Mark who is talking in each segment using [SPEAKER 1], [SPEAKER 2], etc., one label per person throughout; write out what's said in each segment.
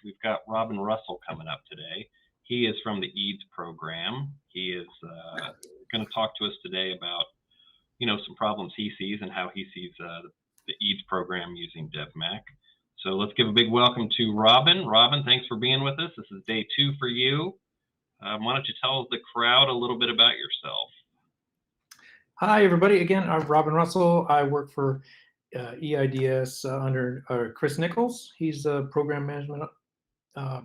[SPEAKER 1] we've got Robin Russell coming up today. He is from the EIDS program. He is going to talk to us today about, some problems he sees and how he sees the EIDS program using DevMAC. So let's give a big welcome to Robin. Robin, thanks for being with us. This is day 2 for you. Why don't you tell the crowd a little bit about yourself?
[SPEAKER 2] Hi, everybody. Again, I'm Robin Russell. I work for EIDS under Chris Nichols. He's a program manager for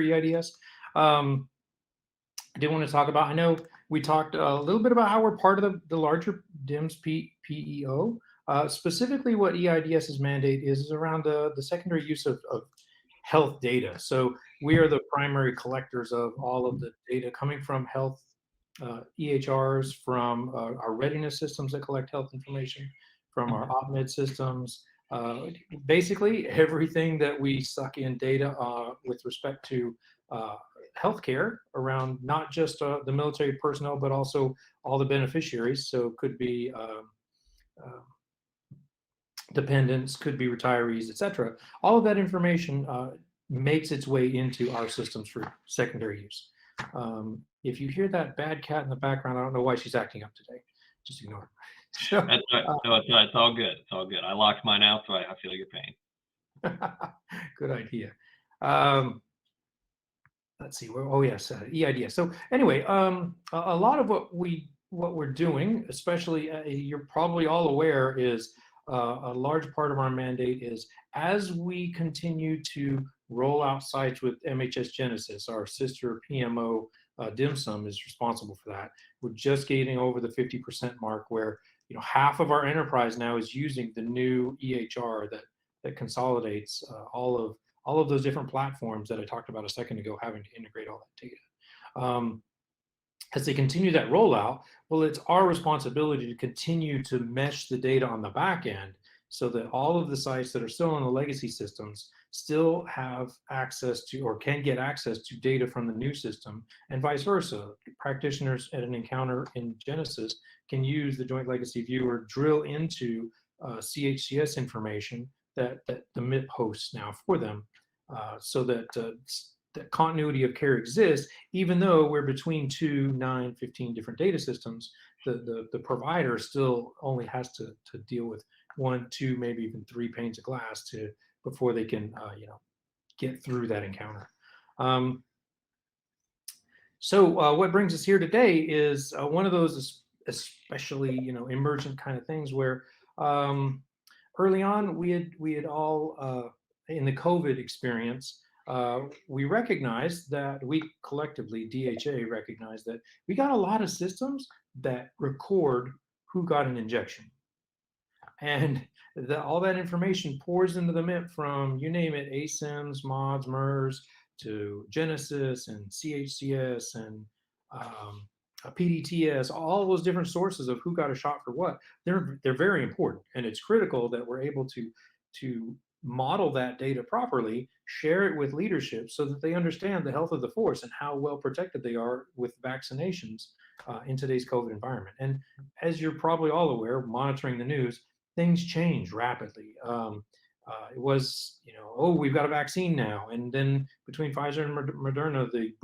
[SPEAKER 2] EIDS. I did want to talk about, I know we talked a little bit about how we're part of the larger DIMS PEO. Specifically what EIDS's mandate is around the secondary use of health data. So we are the primary collectors of all of the data coming from health EHRs, from our readiness systems that collect health information, from our OpMed systems, basically everything that we suck in data with respect to healthcare around not just the military personnel, but also all the beneficiaries. So it could be dependents, could be retirees, etc. All of that information makes its way into our systems for secondary use. If you hear that bad cat in the background, I don't know why she's acting up today. Just ignore it. So,
[SPEAKER 1] it's all good. It's all good. I locked mine out, so I feel your pain.
[SPEAKER 2] Good idea. Let's see. Oh yes, EIDS. So anyway, a lot of what we're doing, especially you're probably all aware, is a large part of our mandate is as we continue to roll out sites with MHS Genesis, our sister PMO. DIMSUM is responsible for that. We're just getting over the 50% mark, where half of our enterprise now is using the new EHR that consolidates all of those different platforms that I talked about a second ago, having to integrate all that data. As they continue that rollout, well, it's our responsibility to continue to mesh the data on the back end so that all of the sites that are still on the legacy systems still have access to, or can get access to, data from the new system, and vice versa. Practitioners at an encounter in Genesis can use the Joint Legacy Viewer, drill into CHCS information that the MIP hosts now for them, so that the continuity of care exists, even though we're between 2, 9, 15 different data systems. The provider still only has to deal with 1, 2, maybe even 3 panes of glass before they can get through that encounter. So what brings us here today is one of those especially emergent kind of things where early on we had all in the COVID experience, we recognized that we collectively, DHA recognized that we got a lot of systems that record who got an injection. And all that information pours into the MIP from, you name it, ASIMs, MODS, MERS, to Genesis and CHCS and PDTS, all those different sources of who got a shot for what. They're very important, and it's critical that we're able to model that data properly, share it with leadership so that they understand the health of the force and how well protected they are with vaccinations in today's COVID environment. And as you're probably all aware, monitoring the news, things change rapidly. It was, oh, we've got a vaccine now, and then between Pfizer and Moderna, the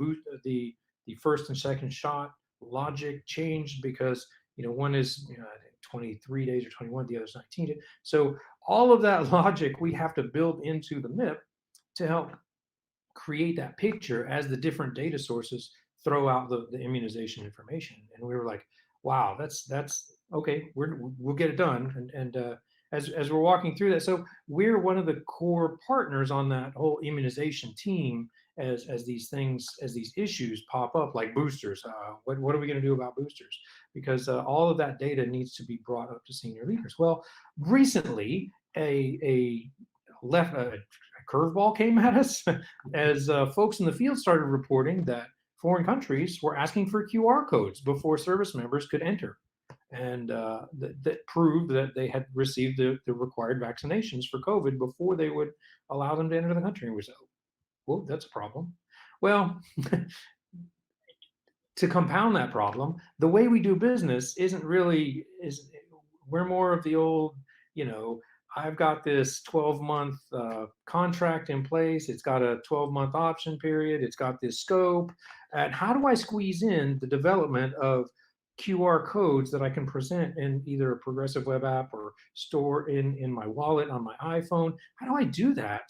[SPEAKER 2] first and second shot logic changed because one is 23 days or 21, the other's 19. So all of that logic we have to build into the MIP to help create that picture as the different data sources throw out the immunization information. And we were like, wow, that's okay. We'll get it done. And as we're walking through that, so we're one of the core partners on that whole immunization team as these issues pop up, like boosters. What are we going to do about boosters? Because all of that data needs to be brought up to senior leaders. Well, recently a curveball came at us as folks in the field started reporting that foreign countries were asking for QR codes before service members could enter. And that proved that they had received the required vaccinations for COVID before they would allow them to enter the country. And we said, well, that's a problem. Well, to compound that problem, the way we do business we're more of the old, I've got this 12-month contract in place. It's got a 12-month option period. It's got this scope. And how do I squeeze in the development of QR codes that I can present in either a progressive web app or store in my wallet on my iPhone? How do I do that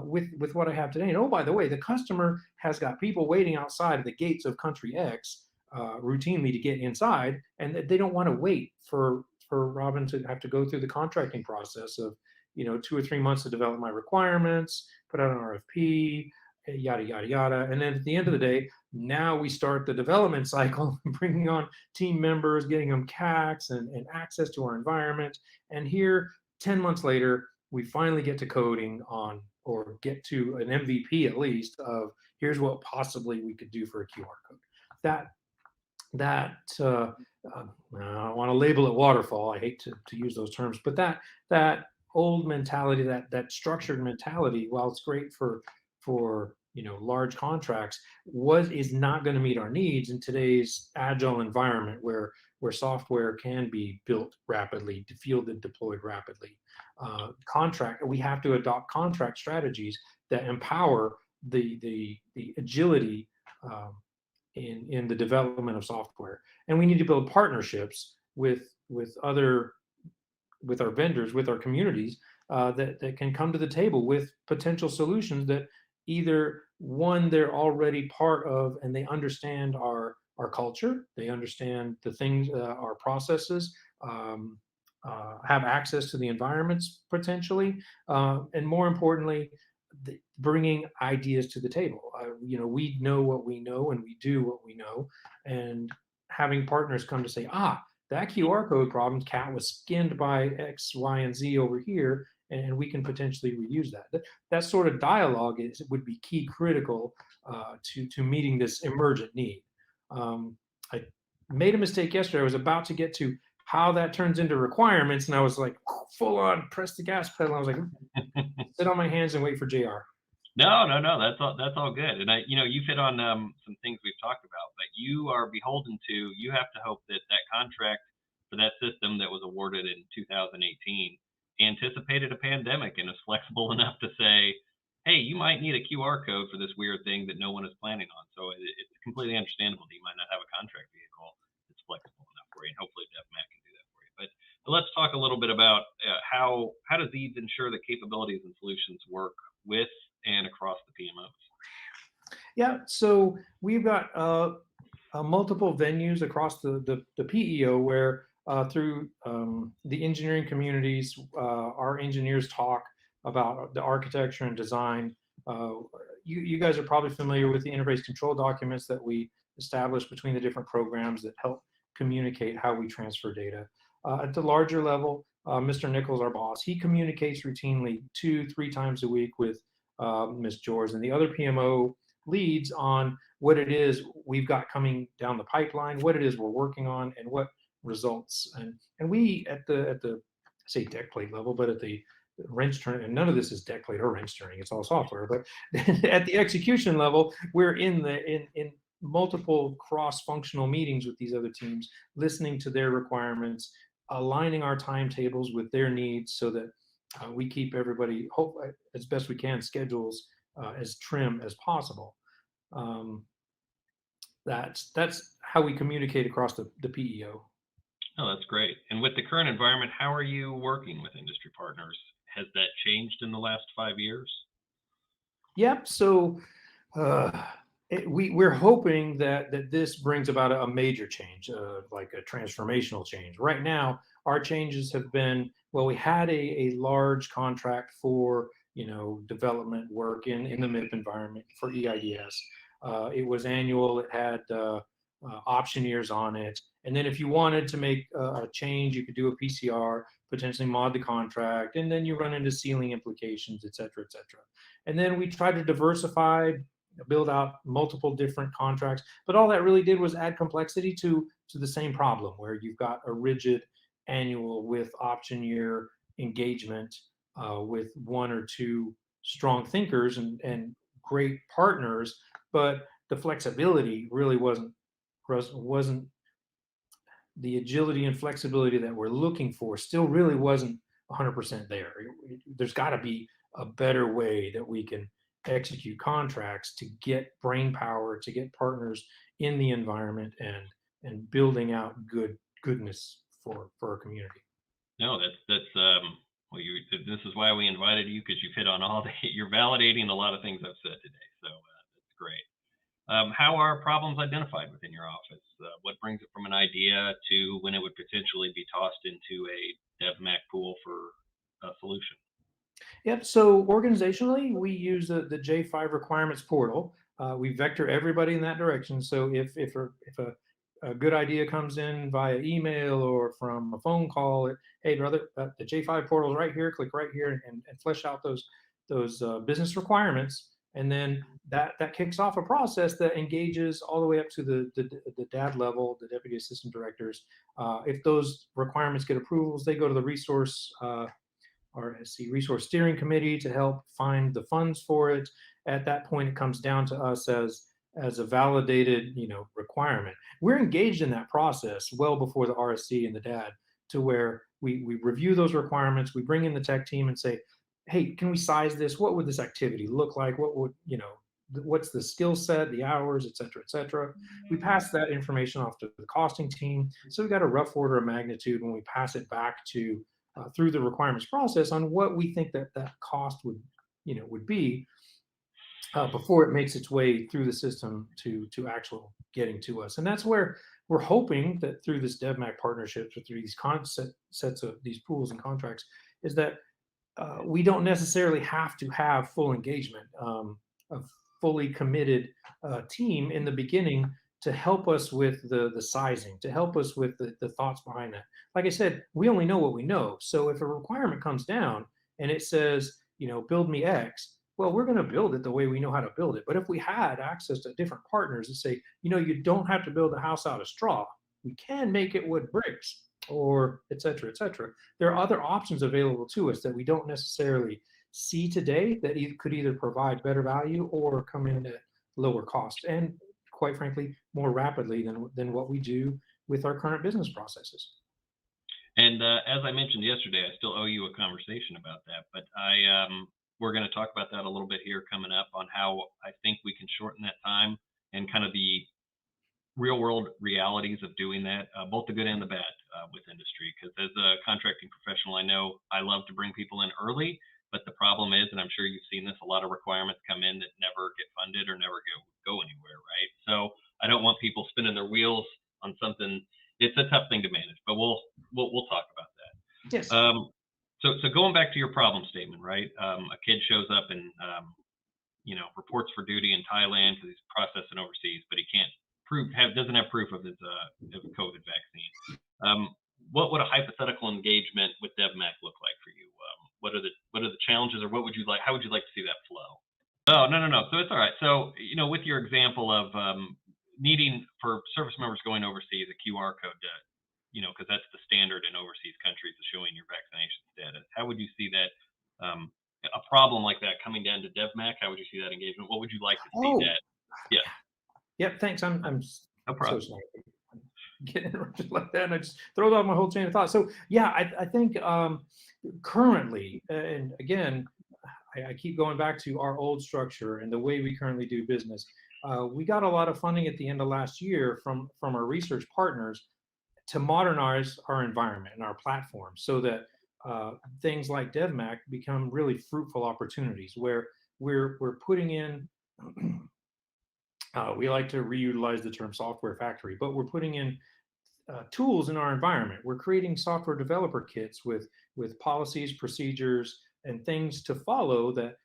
[SPEAKER 2] with what I have today? And oh, by the way, the customer has got people waiting outside of the gates of country X routinely to get inside, and they don't want to wait for Robin to have to go through the contracting process of 2 or 3 months to develop my requirements, put out an RFP, yada yada yada, and then at the end of the day, now we start the development cycle, bringing on team members, getting them CACs and access to our environment, and here 10 months later, we finally get to coding on or get to an MVP at least of here's what possibly we could do for a QR code. That I don't want to label it waterfall. I hate to use those terms, but that old mentality, that structured mentality, while it's great for large contracts, is not going to meet our needs in today's agile environment where software can be built rapidly, fielded, deployed rapidly. We have to adopt contract strategies that empower the agility in the development of software, and we need to build partnerships with our vendors, with our communities, that can come to the table with potential solutions that either one they're already part of and they understand our culture, they understand the things, our processes, have access to the environments potentially, and more importantly, bringing ideas to the table. We know what we know and we do what we know, and having partners come to say, that QR code problem, cat was skinned by X, Y, and Z over here, and we can potentially reuse that. That sort of dialogue would be key critical to meeting this emergent need. I made a mistake yesterday. I was about to get to how that turns into requirements, and I was like, full on press the gas pedal. I was like, sit on my hands and wait for JR.
[SPEAKER 1] No. That's all good. And you've hit on some things we've talked about, but you are beholden to. You have to hope that contract for that system that was awarded in 2018 anticipated a pandemic and is flexible enough to say, hey, you might need a QR code for this weird thing that no one is planning on. So it's completely understandable that you might not have a contract vehicle that's flexible enough for you, and hopefully DevMAC can do that for you. But let's talk a little bit about how does EIDS ensure that capabilities and solutions work with and across the PMOs?
[SPEAKER 2] Yeah, so we've got multiple venues across the PEO where through the engineering communities, our engineers talk about the architecture and design. You guys are probably familiar with the interface control documents that we establish between the different programs that help communicate how we transfer data. At the larger level, Mr. Nichols, our boss, he communicates routinely 2-3 times a week with Ms. George and the other PMO leads on what it is we've got coming down the pipeline, what it is we're working on, and what results. And we at the say deck plate level, but at the wrench turn, and none of this is deck plate or wrench turning, it's all software, but at the execution level, we're in multiple cross-functional meetings with these other teams, listening to their requirements, aligning our timetables with their needs so that we keep everybody, as best we can, schedules as trim as possible. That's how we communicate across the PEO.
[SPEAKER 1] Oh, that's great. And with the current environment, how are you working with industry partners? Has that changed in the last 5 years?
[SPEAKER 2] Yep. So we're hoping that this brings about a major change, like a transformational change. Right now, our changes have been, well, we had a large contract for development work in the MIP environment for EIDS. It was annual. It had option years on it. And then if you wanted to make a change, you could do a PCR, potentially mod the contract, and then you run into ceiling implications, et cetera, et cetera. And then we tried to diversify, build out multiple different contracts, but all that really did was add complexity to the same problem where you've got a rigid annual with option year engagement with 1 or 2 strong thinkers and great partners, but the flexibility really wasn't the agility and flexibility that we're looking for, still really wasn't 100% there. There's got to be a better way that we can execute contracts to get brain power, to get partners in the environment, and building out goodness for our community.
[SPEAKER 1] No, that's well, this is why we invited you, because you've hit on all the you're validating a lot of things I've said today. So that's great. How are problems identified within your office? What brings it from an idea to when it would potentially be tossed into a DevMAC pool for a solution?
[SPEAKER 2] Yep. So organizationally, we use the J5 requirements portal. We vector everybody in that direction. So if a good idea comes in via email or from a phone call, hey brother, the J5 portal is right here. Click right here and flesh out those business requirements, and then that kicks off a process that engages all the way up to the DAD level, the deputy assistant directors. If those requirements get approvals, they go to the RSC Resource Steering Committee to help find the funds for it. At that point, it comes down to us as a validated, requirement. We're engaged in that process well before the RSC and the DAD, to where we review those requirements. We bring in the tech team and say, hey, can we size this? What would this activity look like? What would, what's the skill set, the hours, et cetera, et cetera. We pass that information off to the costing team. So we got a rough order of magnitude when we pass it back to through the requirements process on what we think that cost would be before it makes its way through the system to actual getting to us. And that's where we're hoping that through this DevMAC partnerships or through these sets of these pools and contracts, is that we don't necessarily have to have full engagement, a fully committed team in the beginning to help us with the sizing, to help us with the thoughts behind that. Like I said, we only know what we know. So if a requirement comes down and it says, build me X, well, we're going to build it the way we know how to build it. But if we had access to different partners and say, you don't have to build a house out of straw, we can make it wood bricks, or et cetera, et cetera. There are other options available to us that we don't necessarily see today that could either provide better value or come in at lower cost, and quite frankly, more rapidly than what we do with our current business processes.
[SPEAKER 1] And as I mentioned yesterday, I still owe you a conversation about that, but we're going to talk about that a little bit here coming up, on how I think we can shorten that time and kind of the real world realities of doing that, both the good and the bad with industry. Because as a contracting professional, I know I love to bring people in early, but the problem is, and I'm sure you've seen this, a lot of requirements come in that never get funded or never go anywhere, right? So I don't want people spinning their wheels on something. It's a tough thing to manage, but we'll talk about that.
[SPEAKER 2] Yes.
[SPEAKER 1] So going back to your problem statement, right? A kid shows up and reports for duty in Thailand because he's processing overseas, but he can't doesn't have proof of his COVID vaccine. What would a hypothetical engagement with DevMAC look like for you? What are the challenges, or what would you like? How would you like to see that flow? Oh, no. So it's all right. So with your example of needing for service members going overseas a QR code to, because that's the standard in overseas countries, is showing your vaccination status. How would you see that? A problem like that coming down to DevMAC, how would you see that engagement? What would you like to see that? Yeah.
[SPEAKER 2] Yep. Thanks. I'm
[SPEAKER 1] no problem.
[SPEAKER 2] So sorry. Get interrupted like that, and I just throw off my whole chain of thought. So yeah, I think currently, and again, I keep going back to our old structure and the way we currently do business. We got a lot of funding at the end of last year from our research partners to modernize our environment and our platform, so that things like DevMAC become really fruitful opportunities where we're putting in. We like to reutilize the term software factory, but we're putting in tools in our environment. We're creating software developer kits with policies, procedures, and things to follow, that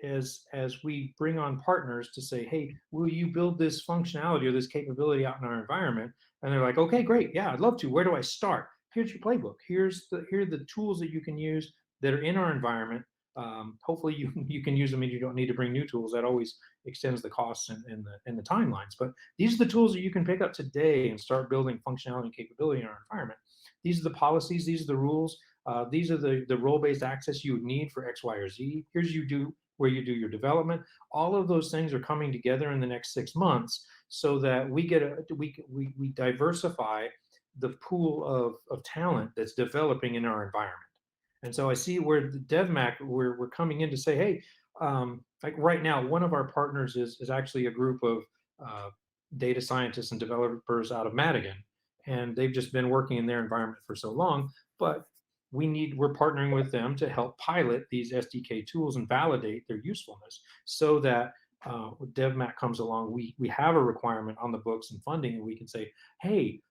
[SPEAKER 2] as we bring on partners to say, hey, will you build this functionality or this capability out in our environment? And they're like, okay, great. Yeah, I'd love to. Where do I start? Here's your playbook. Here are the tools that you can use that are in our environment. Hopefully you can use them and you don't need to bring new tools. That always extends the costs and the timelines. But these are the tools that you can pick up today and start building functionality and capability in our environment. These are the policies. These are the rules. These are the role-based access you would need for X, Y, or Z. Here's where you do your development. All of those things are coming together in the next 6 months, so that we diversify the pool of talent that's developing in our environment. And so I see where the DevMAC, we're coming in to say, hey, like right now, one of our partners is actually a group of data scientists and developers out of Madigan, and they've just been working in their environment for so long. But we're partnering with them to help pilot these SDK tools and validate their usefulness, so that when DevMAC comes along, we have a requirement on the books and funding, and we can say, hey,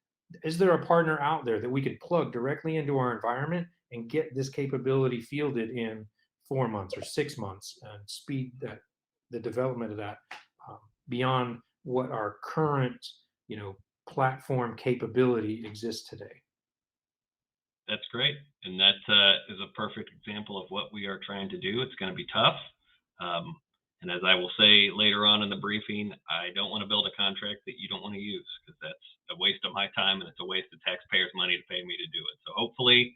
[SPEAKER 2] is there a partner out there that we could plug directly into our environment and get this capability fielded in 4 months or 6 months, and speed the development of that beyond what our current, platform capability exists today.
[SPEAKER 1] That's great. And that is a perfect example of what we are trying to do. It's going to be tough. And as I will say later on in the briefing, I don't want to build a contract that you don't want to use, because that's a waste of my time and it's a waste of taxpayers' money to pay me to do it. So hopefully,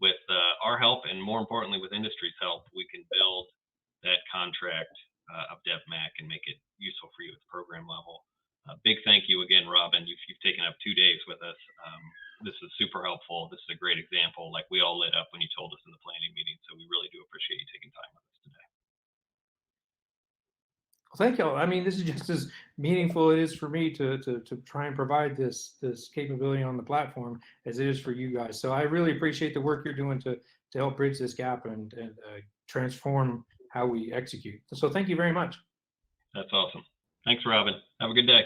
[SPEAKER 1] with our help, and more importantly with industry's help, we can build that contract of DevMAC and make it useful for you at the program level. Big thank you again, Robin. You've taken up 2 days with us. This is super helpful. This is a great example. Like, we all lit up when you told us in the planning meeting. So we really do appreciate you taking time with us today.
[SPEAKER 2] Thank you. I mean, this is just as meaningful it is for me to try and provide this capability on the platform as it is for you guys. So I really appreciate the work you're doing to help bridge this gap and transform how we execute. So thank you very much.
[SPEAKER 1] That's awesome. Thanks, Robin. Have a good day.